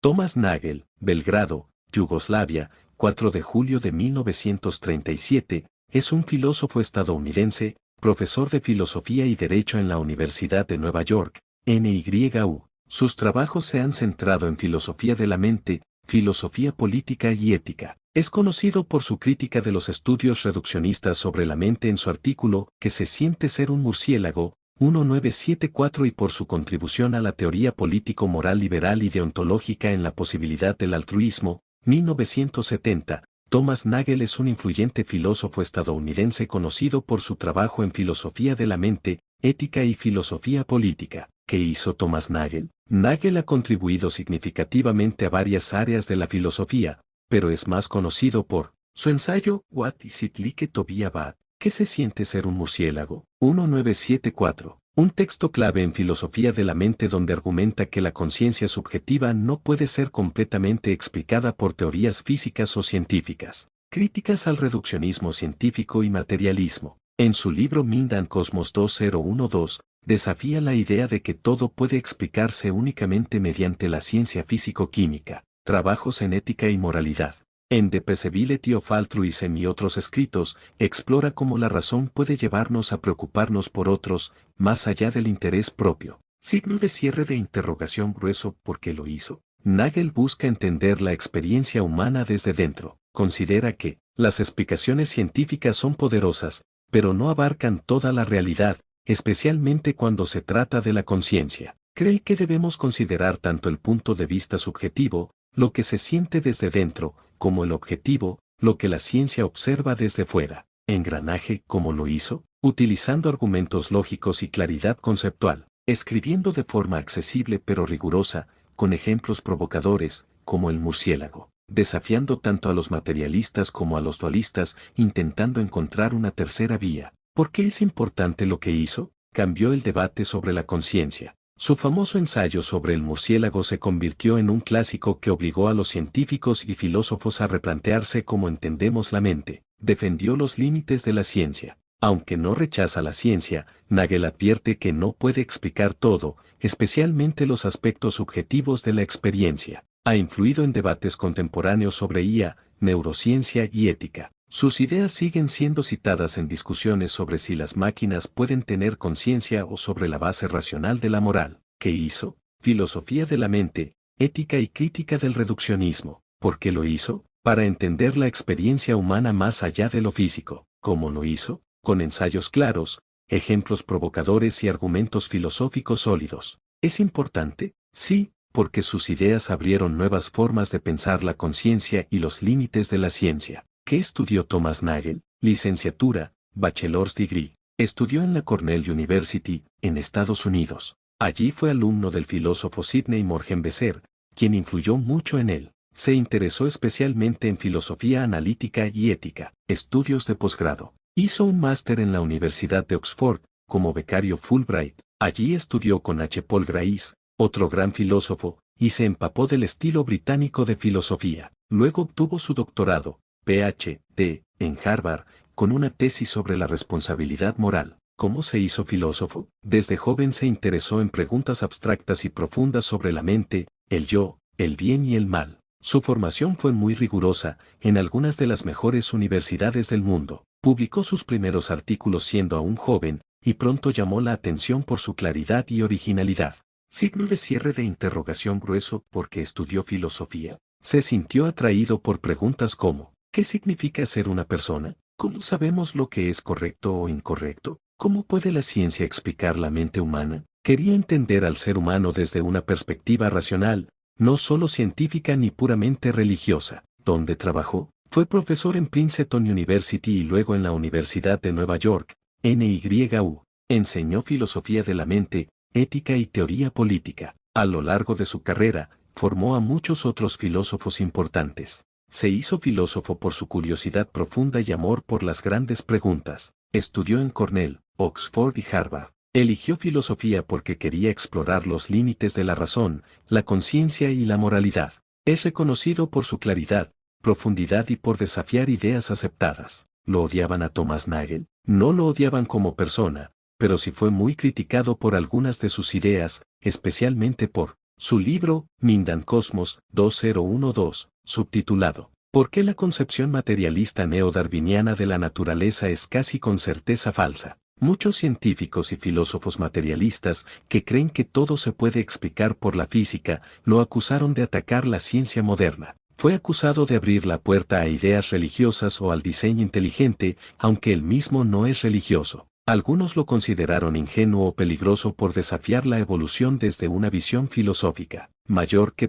Thomas Nagel, Belgrado, Yugoslavia, 4 de julio de 1937, es un filósofo estadounidense, profesor de filosofía y derecho en la Universidad de Nueva York, NYU. Sus trabajos se han centrado en filosofía de la mente, filosofía política y ética. Es conocido por su crítica de los estudios reduccionistas sobre la mente en su artículo "¿Qué se siente ser un murciélago?", 1974, y por su contribución a la teoría político-moral liberal y deontológica en la posibilidad del altruismo, 1970. Thomas Nagel es un influyente filósofo estadounidense conocido por su trabajo en filosofía de la mente, ética y filosofía política. ¿Qué hizo Thomas Nagel? Nagel ha contribuido significativamente a varias áreas de la filosofía, pero es más conocido por su ensayo "What is it like to be a bat?", ¿qué se siente ser un murciélago? 1974. Un texto clave en filosofía de la mente donde argumenta que la conciencia subjetiva no puede ser completamente explicada por teorías físicas o científicas. Críticas al reduccionismo científico y materialismo. En su libro Mind and Cosmos 2012, desafía la idea de que todo puede explicarse únicamente mediante la ciencia físico-química. Trabajos en ética y moralidad. En The Possibility of Altruism y otros escritos, explora cómo la razón puede llevarnos a preocuparnos por otros, más allá del interés propio. Signo de cierre de interrogación grueso. ¿Por qué lo hizo? Nagel busca entender la experiencia humana desde dentro. Considera que las explicaciones científicas son poderosas, pero no abarcan toda la realidad, especialmente cuando se trata de la conciencia. Cree que debemos considerar tanto el punto de vista subjetivo, lo que se siente desde dentro, como el objetivo, lo que la ciencia observa desde fuera. Engranaje. ¿Cómo lo hizo? Utilizando argumentos lógicos y claridad conceptual, escribiendo de forma accesible pero rigurosa, con ejemplos provocadores, como el murciélago, desafiando tanto a los materialistas como a los dualistas, intentando encontrar una tercera vía. ¿Por qué es importante lo que hizo? Cambió el debate sobre la conciencia. Su famoso ensayo sobre el murciélago se convirtió en un clásico que obligó a los científicos y filósofos a replantearse cómo entendemos la mente. Defendió los límites de la ciencia. Aunque no rechaza la ciencia, Nagel advierte que no puede explicar todo, especialmente los aspectos subjetivos de la experiencia. Ha influido en debates contemporáneos sobre IA, neurociencia y ética. Sus ideas siguen siendo citadas en discusiones sobre si las máquinas pueden tener conciencia o sobre la base racional de la moral. ¿Qué hizo? Filosofía de la mente, ética y crítica del reduccionismo. ¿Por qué lo hizo? Para entender la experiencia humana más allá de lo físico. ¿Cómo lo hizo? Con ensayos claros, ejemplos provocadores y argumentos filosóficos sólidos. ¿Es importante? Sí, porque sus ideas abrieron nuevas formas de pensar la conciencia y los límites de la ciencia. ¿Qué estudió Thomas Nagel? Licenciatura, Bachelor's Degree. Estudió en la Cornell University, en Estados Unidos. Allí fue alumno del filósofo Sidney Morgenbesser, quien influyó mucho en él. Se interesó especialmente en filosofía analítica y ética. Estudios de posgrado. Hizo un máster en la Universidad de Oxford, como becario Fulbright. Allí estudió con H. Paul Grayes, otro gran filósofo, y se empapó del estilo británico de filosofía. Luego obtuvo su doctorado, Ph.D., en Harvard, con una tesis sobre la responsabilidad moral. ¿Cómo se hizo filósofo? Desde joven se interesó en preguntas abstractas y profundas sobre la mente, el yo, el bien y el mal. Su formación fue muy rigurosa, en algunas de las mejores universidades del mundo. Publicó sus primeros artículos siendo aún joven, y pronto llamó la atención por su claridad y originalidad. Signo de cierre de interrogación grueso. ¿Por qué estudió filosofía? Se sintió atraído por preguntas como: ¿qué significa ser una persona? ¿Cómo sabemos lo que es correcto o incorrecto? ¿Cómo puede la ciencia explicar la mente humana? Quería entender al ser humano desde una perspectiva racional, no solo científica ni puramente religiosa. ¿Dónde trabajó? Fue profesor en Princeton University y luego en la Universidad de Nueva York, NYU. Enseñó filosofía de la mente, ética y teoría política. A lo largo de su carrera, formó a muchos otros filósofos importantes. Se hizo filósofo por su curiosidad profunda y amor por las grandes preguntas. Estudió en Cornell, Oxford y Harvard. Eligió filosofía porque quería explorar los límites de la razón, la conciencia y la moralidad. Es reconocido por su claridad, profundidad y por desafiar ideas aceptadas. ¿Lo odiaban a Thomas Nagel? No lo odiaban como persona, pero sí fue muy criticado por algunas de sus ideas, especialmente por Su libro, Minden Cosmos, 2012, subtitulado ¿Por qué la concepción materialista neodarwiniana de la naturaleza es casi con certeza falsa? Muchos científicos y filósofos materialistas, que creen que todo se puede explicar por la física, lo acusaron de atacar la ciencia moderna. Fue acusado de abrir la puerta a ideas religiosas o al diseño inteligente, aunque él mismo no es religioso. Algunos lo consideraron ingenuo o peligroso por desafiar la evolución desde una visión filosófica.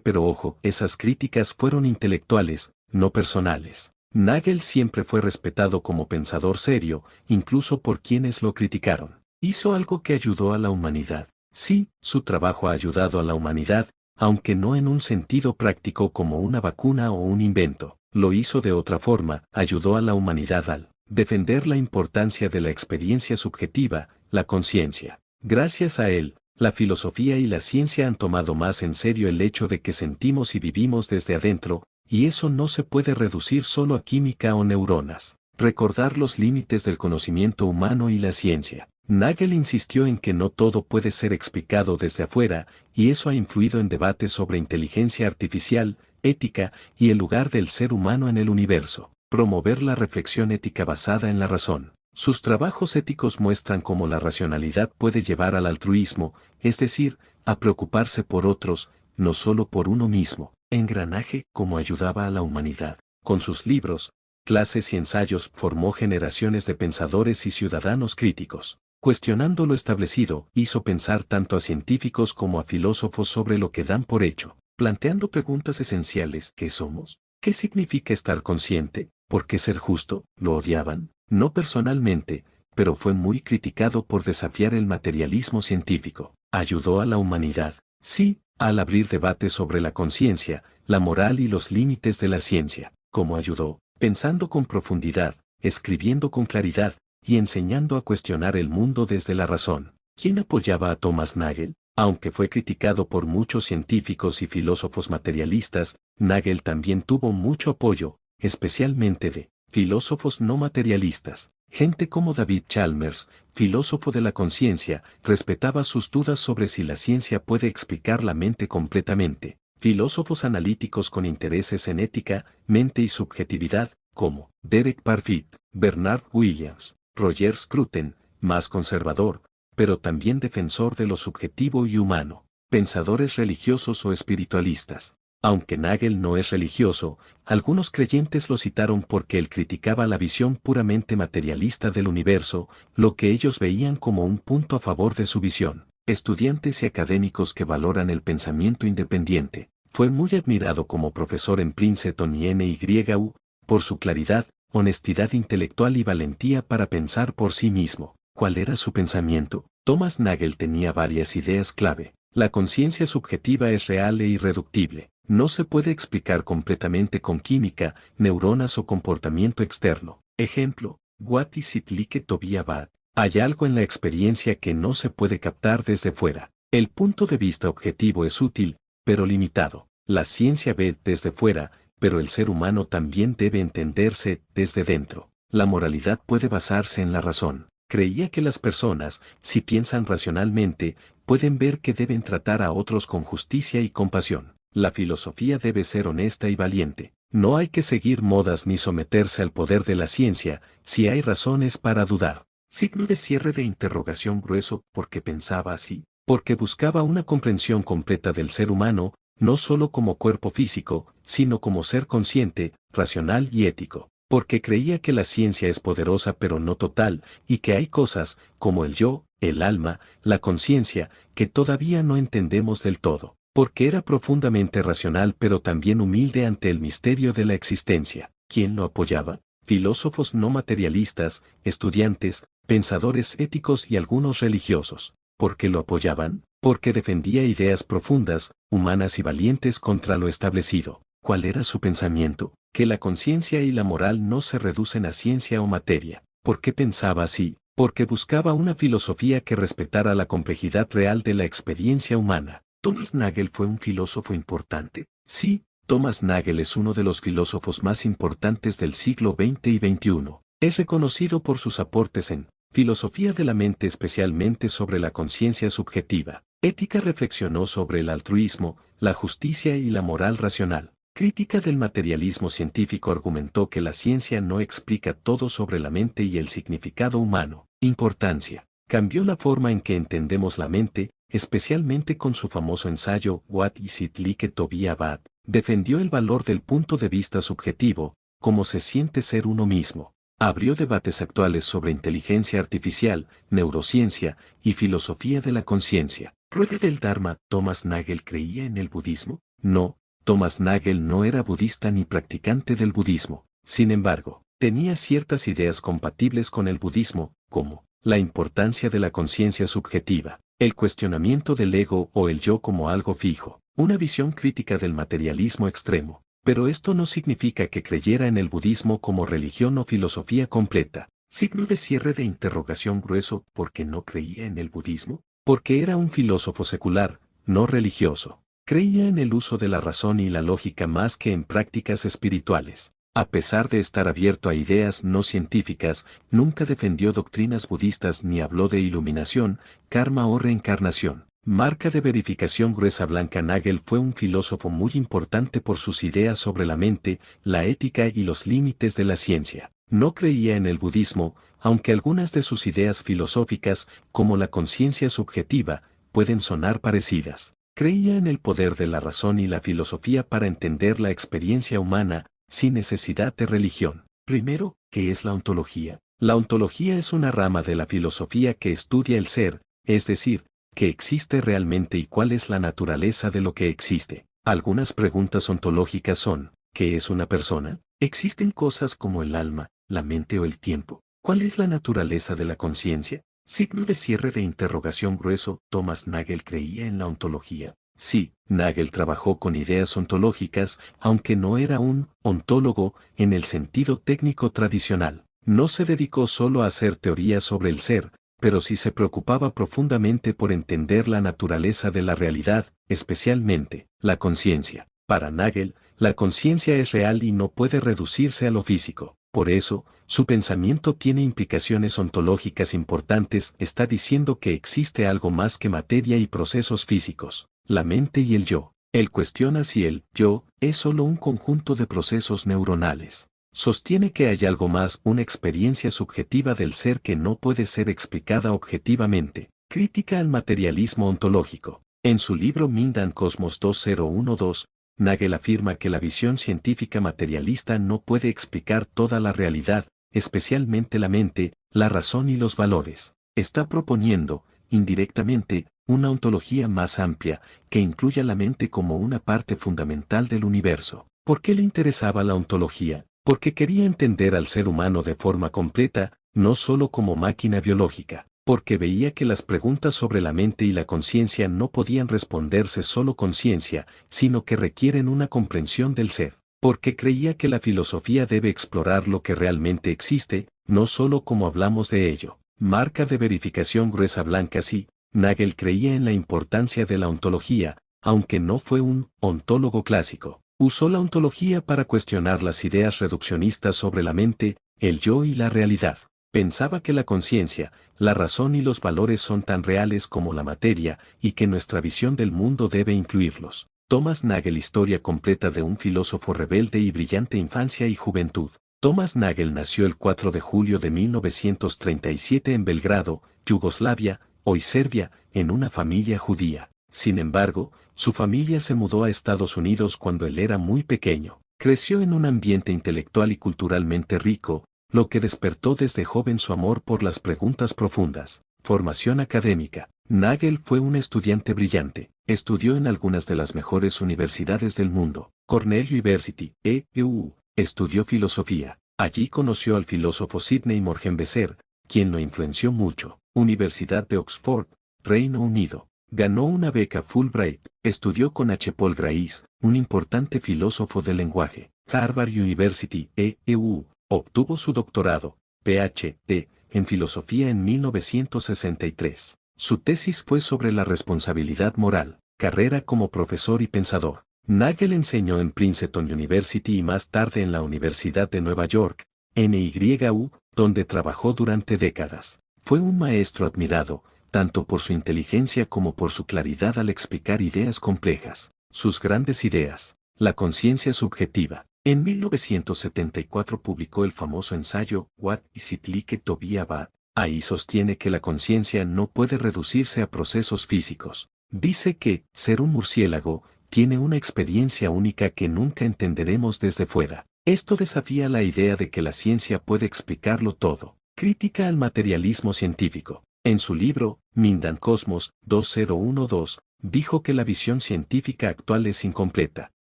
Pero ojo, esas críticas fueron intelectuales, no personales. Nagel siempre fue respetado como pensador serio, incluso por quienes lo criticaron. Hizo algo que ayudó a la humanidad. Sí, su trabajo ha ayudado a la humanidad, aunque no en un sentido práctico como una vacuna o un invento. Lo hizo de otra forma, ayudó a la humanidad al defender la importancia de la experiencia subjetiva, la conciencia. Gracias a él, la filosofía y la ciencia han tomado más en serio el hecho de que sentimos y vivimos desde adentro, y eso no se puede reducir solo a química o neuronas. Recordar los límites del conocimiento humano y la ciencia. Nagel insistió en que no todo puede ser explicado desde afuera, y eso ha influido en debates sobre inteligencia artificial, ética y el lugar del ser humano en el universo. Promover la reflexión ética basada en la razón. Sus trabajos éticos muestran cómo la racionalidad puede llevar al altruismo, es decir, a preocuparse por otros, no solo por uno mismo. Engranaje, como ayudaba a la humanidad. Con sus libros, clases y ensayos formó generaciones de pensadores y ciudadanos críticos. Cuestionando lo establecido, hizo pensar tanto a científicos como a filósofos sobre lo que dan por hecho, planteando preguntas esenciales. ¿Qué somos? ¿Qué significa estar consciente? ¿Por qué ser justo? ¿Lo odiaban? No personalmente, pero fue muy criticado por desafiar el materialismo científico. Ayudó a la humanidad. Sí, al abrir debates sobre la conciencia, la moral y los límites de la ciencia. ¿Cómo ayudó? Pensando con profundidad, escribiendo con claridad, y enseñando a cuestionar el mundo desde la razón. ¿Quién apoyaba a Thomas Nagel? Aunque fue criticado por muchos científicos y filósofos materialistas, Nagel también tuvo mucho apoyo, especialmente de filósofos no materialistas. Gente como David Chalmers, filósofo de la conciencia, respetaba sus dudas sobre si la ciencia puede explicar la mente completamente. Filósofos analíticos con intereses en ética, mente y subjetividad, como Derek Parfit, Bernard Williams, Roger Scruton, más conservador, pero también defensor de lo subjetivo y humano. Pensadores religiosos o espiritualistas. Aunque Nagel no es religioso, algunos creyentes lo citaron porque él criticaba la visión puramente materialista del universo, lo que ellos veían como un punto a favor de su visión. Estudiantes y académicos que valoran el pensamiento independiente. Fue muy admirado como profesor en Princeton y NYU, por su claridad, honestidad intelectual y valentía para pensar por sí mismo. ¿Cuál era su pensamiento? Thomas Nagel tenía varias ideas clave. La conciencia subjetiva es real e irreductible. No se puede explicar completamente con química, neuronas o comportamiento externo. Ejemplo, what is it like to be a bat? Hay algo en la experiencia que no se puede captar desde fuera. El punto de vista objetivo es útil, pero limitado. La ciencia ve desde fuera, pero el ser humano también debe entenderse desde dentro. La moralidad puede basarse en la razón. Creía que las personas, si piensan racionalmente, pueden ver que deben tratar a otros con justicia y compasión. La filosofía debe ser honesta y valiente. No hay que seguir modas ni someterse al poder de la ciencia, si hay razones para dudar. Signo de cierre de interrogación grueso. ¿Por qué pensaba así? Porque buscaba una comprensión completa del ser humano, no solo como cuerpo físico, sino como ser consciente, racional y ético. Porque creía que la ciencia es poderosa pero no total, y que hay cosas, como el yo, el alma, la conciencia, que todavía no entendemos del todo. Porque era profundamente racional pero también humilde ante el misterio de la existencia. ¿Quién lo apoyaba? Filósofos no materialistas, estudiantes, pensadores éticos y algunos religiosos. ¿Por qué lo apoyaban? Porque defendía ideas profundas, humanas y valientes contra lo establecido. ¿Cuál era su pensamiento? Que la conciencia y la moral no se reducen a ciencia o materia. ¿Por qué pensaba así? Porque buscaba una filosofía que respetara la complejidad real de la experiencia humana. ¿Thomas Nagel fue un filósofo importante? Sí, Thomas Nagel es uno de los filósofos más importantes del siglo XX y XXI. Es reconocido por sus aportes en filosofía de la mente, especialmente sobre la conciencia subjetiva. Ética reflexionó sobre el altruismo, la justicia y la moral racional. Crítica del materialismo científico argumentó que la ciencia no explica todo sobre la mente y el significado humano. Importancia. Cambió la forma en que entendemos la mente, especialmente con su famoso ensayo What is it like to be a bat. Defendió el valor del punto de vista subjetivo, cómo se siente ser uno mismo. Abrió debates actuales sobre inteligencia artificial, neurociencia y filosofía de la conciencia. Rueda del Dharma. ¿Thomas Nagel creía en el budismo? No, Thomas Nagel no era budista ni practicante del budismo. Sin embargo, tenía ciertas ideas compatibles con el budismo, como la importancia de la conciencia subjetiva, el cuestionamiento del ego o el yo como algo fijo, una visión crítica del materialismo extremo. Pero esto no significa que creyera en el budismo como religión o filosofía completa. Signo de cierre de interrogación grueso. ¿Por qué no creía en el budismo? Porque era un filósofo secular, no religioso. Creía en el uso de la razón y la lógica más que en prácticas espirituales. A pesar de estar abierto a ideas no científicas, nunca defendió doctrinas budistas ni habló de iluminación, karma o reencarnación. Marca de verificación gruesa blanca. Nagel fue un filósofo muy importante por sus ideas sobre la mente, la ética y los límites de la ciencia. No creía en el budismo, aunque algunas de sus ideas filosóficas, como la conciencia subjetiva, pueden sonar parecidas. Creía en el poder de la razón y la filosofía para entender la experiencia humana, sin necesidad de religión. Primero, ¿qué es la ontología? La ontología es una rama de la filosofía que estudia el ser, es decir, ¿qué existe realmente y cuál es la naturaleza de lo que existe? Algunas preguntas ontológicas son, ¿qué es una persona? ¿Existen cosas como el alma, la mente o el tiempo? ¿Cuál es la naturaleza de la conciencia? Signo de cierre de interrogación grueso. ¿Thomas Nagel creía en la ontología? Sí, Nagel trabajó con ideas ontológicas, aunque no era un ontólogo en el sentido técnico tradicional. No se dedicó solo a hacer teorías sobre el ser, pero sí se preocupaba profundamente por entender la naturaleza de la realidad, especialmente la conciencia. Para Nagel, la conciencia es real y no puede reducirse a lo físico. Por eso, su pensamiento tiene implicaciones ontológicas importantes. Está diciendo que existe algo más que materia y procesos físicos, la mente y el yo. Él cuestiona si el yo es solo un conjunto de procesos neuronales. Sostiene que hay algo más, una experiencia subjetiva del ser que no puede ser explicada objetivamente. Crítica al materialismo ontológico. En su libro Mind and Cosmos 2012, Nagel afirma que la visión científica materialista no puede explicar toda la realidad, especialmente la mente, la razón y los valores. Está proponiendo, indirectamente, una ontología más amplia, que incluya la mente como una parte fundamental del universo. ¿Por qué le interesaba la ontología? Porque quería entender al ser humano de forma completa, no solo como máquina biológica. Porque veía que las preguntas sobre la mente y la conciencia no podían responderse solo con ciencia, sino que requieren una comprensión del ser. Porque creía que la filosofía debe explorar lo que realmente existe, no solo como hablamos de ello. Marca de verificación gruesa blanca. Sí, Nagel creía en la importancia de la ontología, aunque no fue un ontólogo clásico. Usó la ontología para cuestionar las ideas reduccionistas sobre la mente, el yo y la realidad. Pensaba que la conciencia, la razón y los valores son tan reales como la materia, y que nuestra visión del mundo debe incluirlos. Thomas Nagel. Historia completa de un filósofo rebelde y brillante. Infancia y juventud. Thomas Nagel nació el 4 de julio de 1937 en Belgrado, Yugoslavia, hoy Serbia, en una familia judía. Sin embargo, su familia se mudó a Estados Unidos cuando él era muy pequeño. Creció en un ambiente intelectual y culturalmente rico, lo que despertó desde joven su amor por las preguntas profundas. Formación académica. Nagel fue un estudiante brillante. Estudió en algunas de las mejores universidades del mundo. Cornell University, EUU. Estudió filosofía. Allí conoció al filósofo Sidney Morgenbesser, quien lo influenció mucho. Universidad de Oxford, Reino Unido. Ganó una beca Fulbright. Estudió con H. Paul Grayes, un importante filósofo del lenguaje. Harvard University, EUU. Obtuvo su doctorado, Ph.D., en filosofía en 1963. Su tesis fue sobre la responsabilidad moral, carrera como profesor y pensador. Nagel enseñó en Princeton University y más tarde en la Universidad de Nueva York, NYU, donde trabajó durante décadas. Fue un maestro admirado, tanto por su inteligencia como por su claridad al explicar ideas complejas. Sus grandes ideas. La conciencia subjetiva. En 1974 publicó el famoso ensayo What is it like to be a bat? Ahí sostiene que la conciencia no puede reducirse a procesos físicos. Dice que, ser un murciélago, tiene una experiencia única que nunca entenderemos desde fuera. Esto desafía la idea de que la ciencia puede explicarlo todo. Crítica al materialismo científico. En su libro, Mind and Cosmos, 2012, dijo que la visión científica actual es incompleta.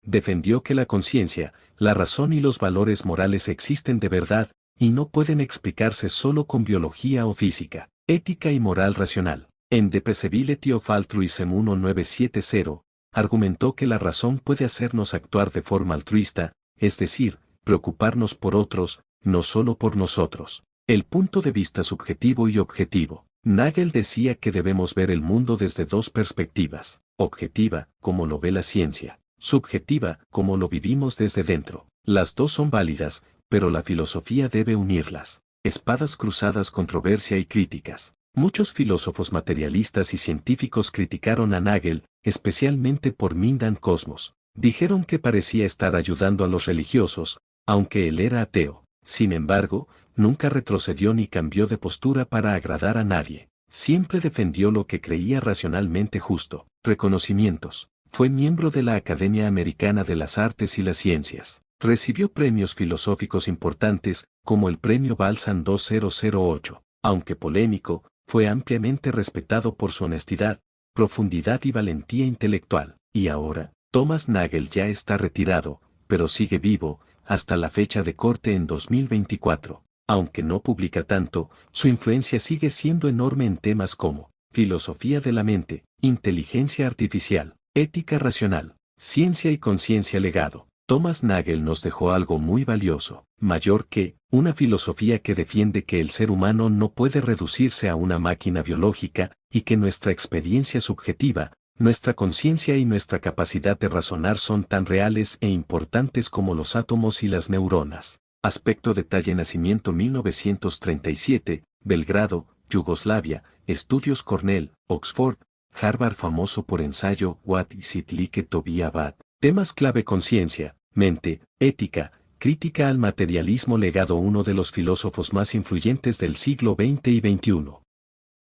Defendió que la conciencia, la razón y los valores morales existen de verdad, y no pueden explicarse solo con biología o física. Ética y moral racional. En The Possibility of Altruism 1970, argumentó que la razón puede hacernos actuar de forma altruista, es decir, preocuparnos por otros, no solo por nosotros. El punto de vista subjetivo y objetivo. Nagel decía que debemos ver el mundo desde dos perspectivas: objetiva, como lo ve la ciencia; subjetiva, como lo vivimos desde dentro. Las dos son válidas, pero la filosofía debe unirlas. Espadas cruzadas, controversia y críticas. Muchos filósofos materialistas y científicos criticaron a Nagel, especialmente por Mind and Cosmos. Dijeron que parecía estar ayudando a los religiosos, aunque él era ateo. Sin embargo, nunca retrocedió ni cambió de postura para agradar a nadie. Siempre defendió lo que creía racionalmente justo. Reconocimientos. Fue miembro de la Academia Americana de las Artes y las Ciencias. Recibió premios filosóficos importantes, como el Premio Balzan 2008. Aunque polémico, fue ampliamente respetado por su honestidad, profundidad y valentía intelectual. Y ahora, Thomas Nagel ya está retirado, pero sigue vivo, hasta la fecha de corte en 2024. Aunque no publica tanto, su influencia sigue siendo enorme en temas como filosofía de la mente, inteligencia artificial, ética racional, ciencia y conciencia. Legado. Thomas Nagel nos dejó algo muy valioso, mayor que una filosofía que defiende que el ser humano no puede reducirse a una máquina biológica, y que nuestra experiencia subjetiva, nuestra conciencia y nuestra capacidad de razonar son tan reales e importantes como los átomos y las neuronas. Aspecto, detalle, nacimiento 1937, Belgrado, Yugoslavia, estudios Cornell, Oxford, Harvard, famoso por ensayo What is it like to be a bat? Temas clave: conciencia, mente, ética, crítica al materialismo. Legado, uno de los filósofos más influyentes del siglo XX y XXI.